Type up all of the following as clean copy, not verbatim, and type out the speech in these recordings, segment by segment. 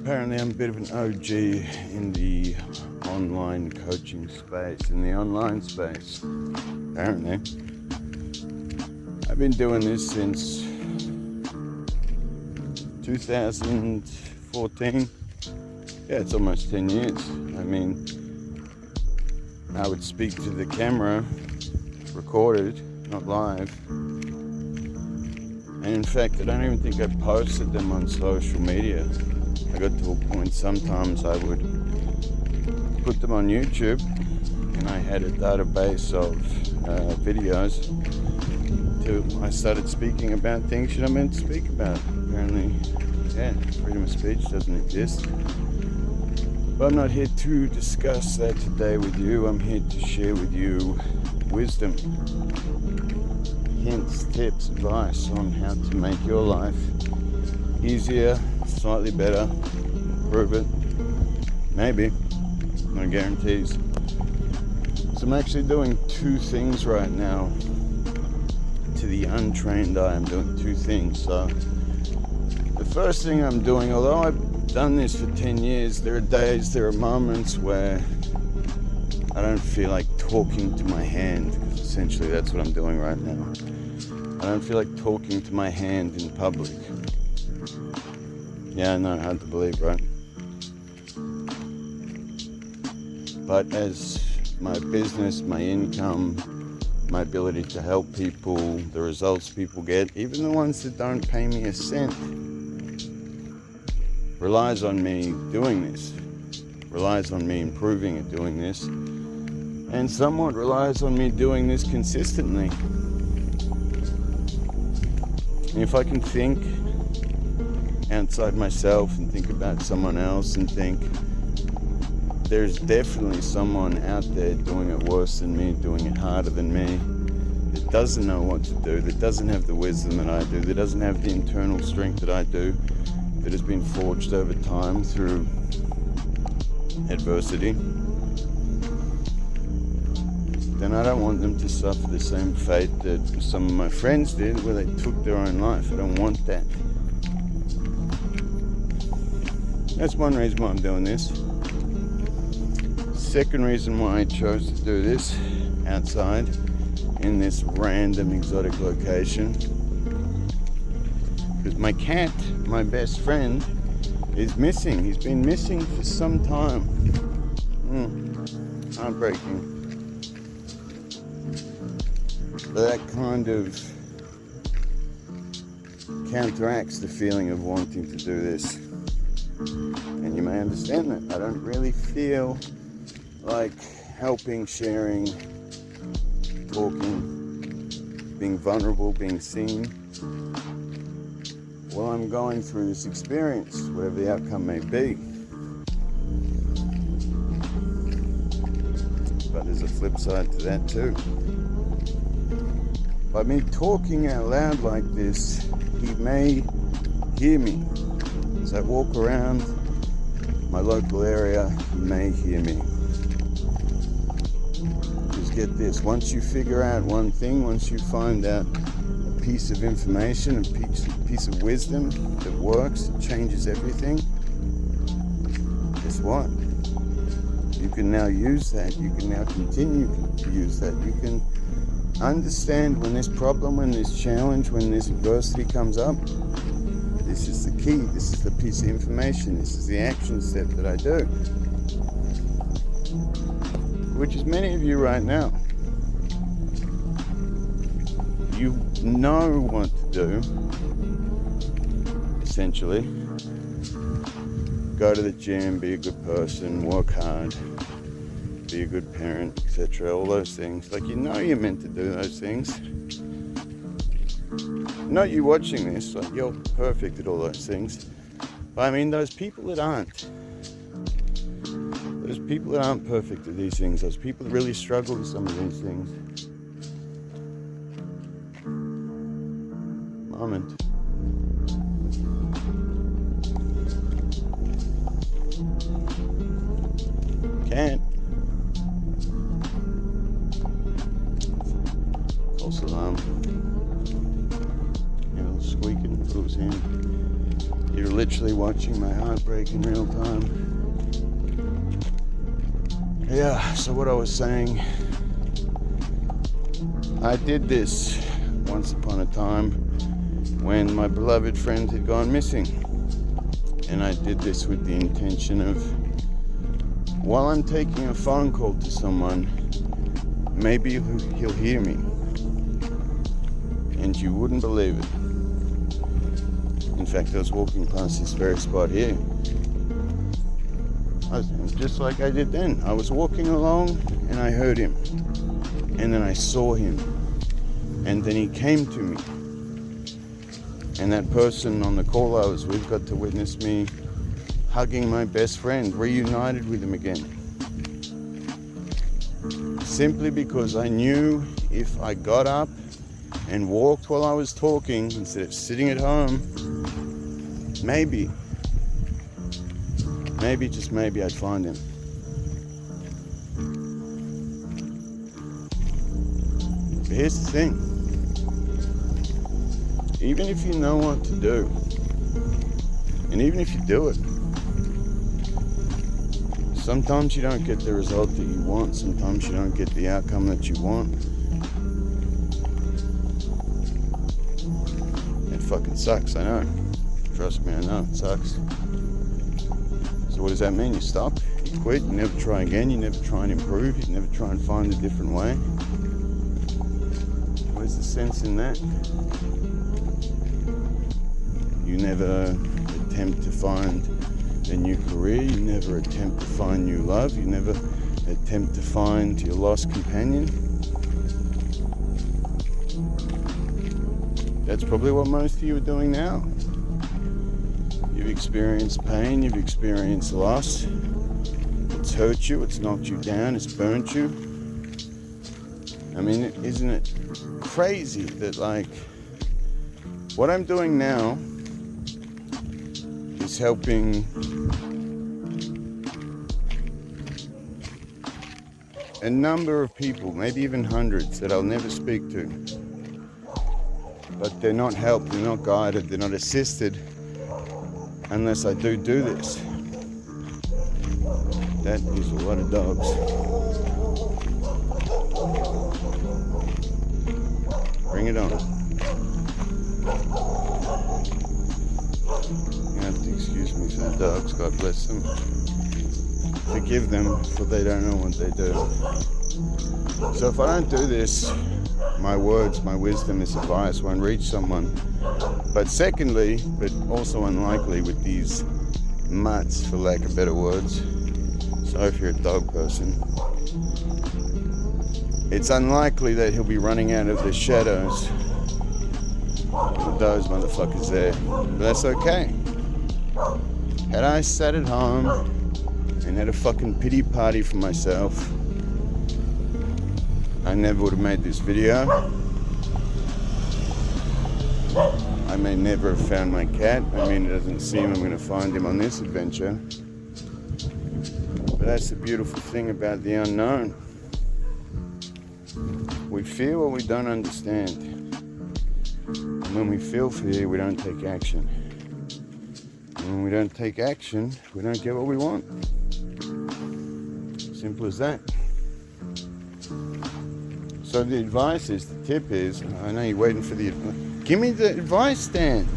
Apparently I'm a bit of an OG in the online coaching space, in the online space. Apparently. I've been doing this since 2014. Yeah, it's almost 10 years. I mean, I would speak to the camera, recorded, not live. And in fact, I don't even think I posted them on social media. I got to a point sometimes I would put them on YouTube, and I had a database of videos till I started speaking about things you're not meant to speak about. Apparently, yeah, freedom of speech doesn't exist. But I'm not here to discuss that today with you. I'm here to share with you wisdom, hints, tips, advice on how to make your life easier, slightly better, improve it, maybe, no guarantees. So I'm actually doing two things right now. To the untrained eye, I'm doing two things. So the first thing I'm doing, although I've done this for 10 years, there are days, there are moments where I don't feel like talking to my hand, because essentially that's what I'm doing right now. I don't feel like talking to my hand in public. Yeah, I know, hard to believe, right? But as my business, my income, my ability to help people, the results people get, even the ones that don't pay me a cent, relies on me doing this, relies on me improving at doing this, and somewhat relies on me doing this consistently. And if I can think outside myself and think about someone else and think there's definitely someone out there doing it worse than me, doing it harder than me, that doesn't know what to do, that doesn't have the wisdom that I do, that doesn't have the internal strength that I do, that has been forged over time through adversity, then I don't want them to suffer the same fate that some of my friends did, where they took their own life. I don't want that. That's one reason why I'm doing this. Second reason why I chose to do this outside in this random exotic location, because my cat, my best friend, is missing. He's been missing for some time. Heartbreaking. But that kind of counteracts the feeling of wanting to do this. And you may understand that. I don't really feel like helping, sharing, talking, being vulnerable, being seen, while I'm going through this experience, whatever the outcome may be. But there's a flip side to that too. By me talking out loud like this, he may hear me. As I walk around my local area, he may hear me. Just get this, once you figure out one thing, once you find out a piece of information, a piece of wisdom that works, it changes everything, guess what? You can now use that, you can now continue to use that, you can understand when this problem, when this challenge, when this adversity comes up, this is the key, this is the piece of information, this is the action step that I do. Which is many of you right now. You know what to do, essentially. Go to the gym, be a good person, work hard, be a good parent, etc. All those things. Like, you know you're meant to do those things. Not you watching this, like, you're perfect at all those things. But I mean those people that aren't. Those people that aren't perfect at these things. Those people that really struggle with some of these things. Moment. Can't. False alarm. Squeaking, if it was him. He You're literally watching my heart break in real time. Yeah, so what I was saying, I did this once upon a time when my beloved friend had gone missing. And I did this with the intention of, while I'm taking a phone call to someone, maybe he'll hear me. And you wouldn't believe it. In fact, I was walking past this very spot here. Just like I did then. I was walking along and I heard him. And then I saw him. And then he came to me. And that person on the call I was with got to witness me hugging my best friend, reunited with him again. Simply because I knew if I got up and walked while I was talking instead of sitting at home, maybe, just maybe I'd find him. But here's the thing. Even if you know what to do, and even if you do it, sometimes you don't get the result that you want, sometimes you don't get the outcome that you want. It fucking sucks, I know. Trust me, I know, it sucks. So what does that mean? You stop, you quit, you never try again, you never try and improve, you never try and find a different way. Where's the sense in that? You never attempt to find a new career, you never attempt to find new love, you never attempt to find your lost companion. That's probably what most of you are doing now. You've experienced pain, you've experienced loss. It's hurt you, it's knocked you down, it's burnt you. I mean, isn't it crazy that, like, what I'm doing now is helping a number of people, maybe even hundreds, that I'll never speak to. But they're not helped, they're not guided, they're not assisted unless I do this. That is a lot of dogs. Bring it on. You have to excuse me for the dogs, God bless them. Forgive them, for they don't know what they do. So if I don't do this, my words, my wisdom, this advice won't reach someone. But secondly, but also unlikely with these mutts, for lack of better words, so if you're a dog person, it's unlikely that he'll be running out of the shadows with those motherfuckers there. But that's okay. Had I sat at home and had a fucking pity party for myself, I never would have made this video. I may never have found my cat. I mean, it doesn't seem I'm going to find him on this adventure. But that's the beautiful thing about the unknown. We fear what we don't understand. And when we feel fear, we don't take action. And when we don't take action, we don't get what we want. Simple as that. So the advice is, the tip is, I know you're waiting for the advice. Give me the advice, Dan.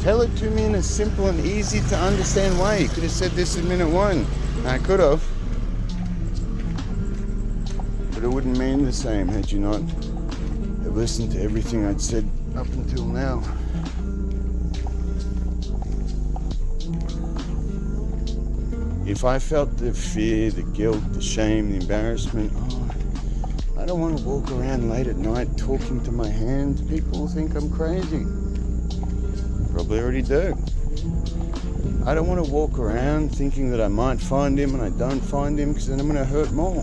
Tell it to me in a simple and easy to understand way. You could have said this in minute one. I could have. But it wouldn't mean the same had you not have listened to everything I'd said up until now. If I felt the fear, the guilt, the shame, the embarrassment, I don't want to walk around late at night talking to my hands. People think I'm crazy. Probably already do. I don't want to walk around thinking that I might find him and I don't find him, because then I'm going to hurt more.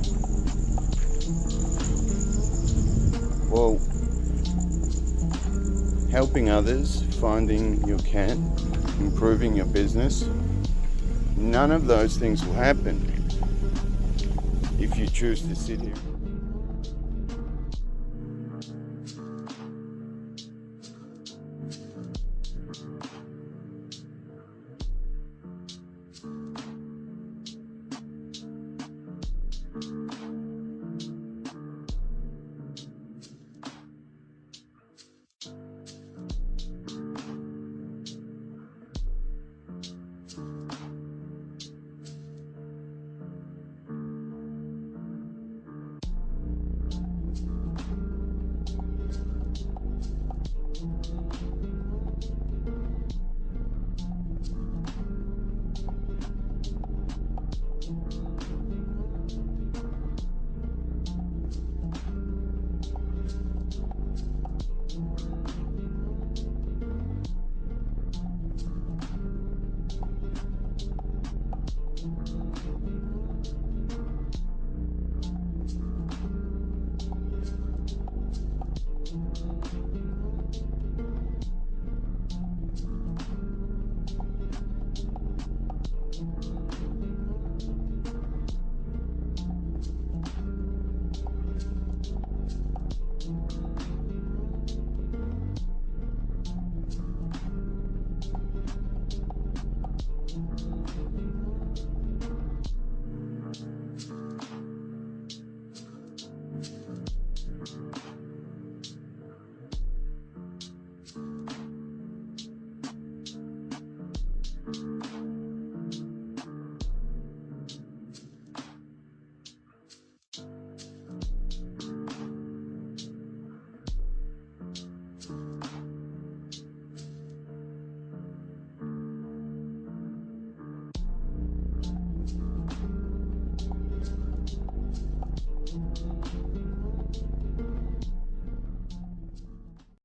Well, helping others, finding your cat, improving your business, none of those things will happen if you choose to sit here.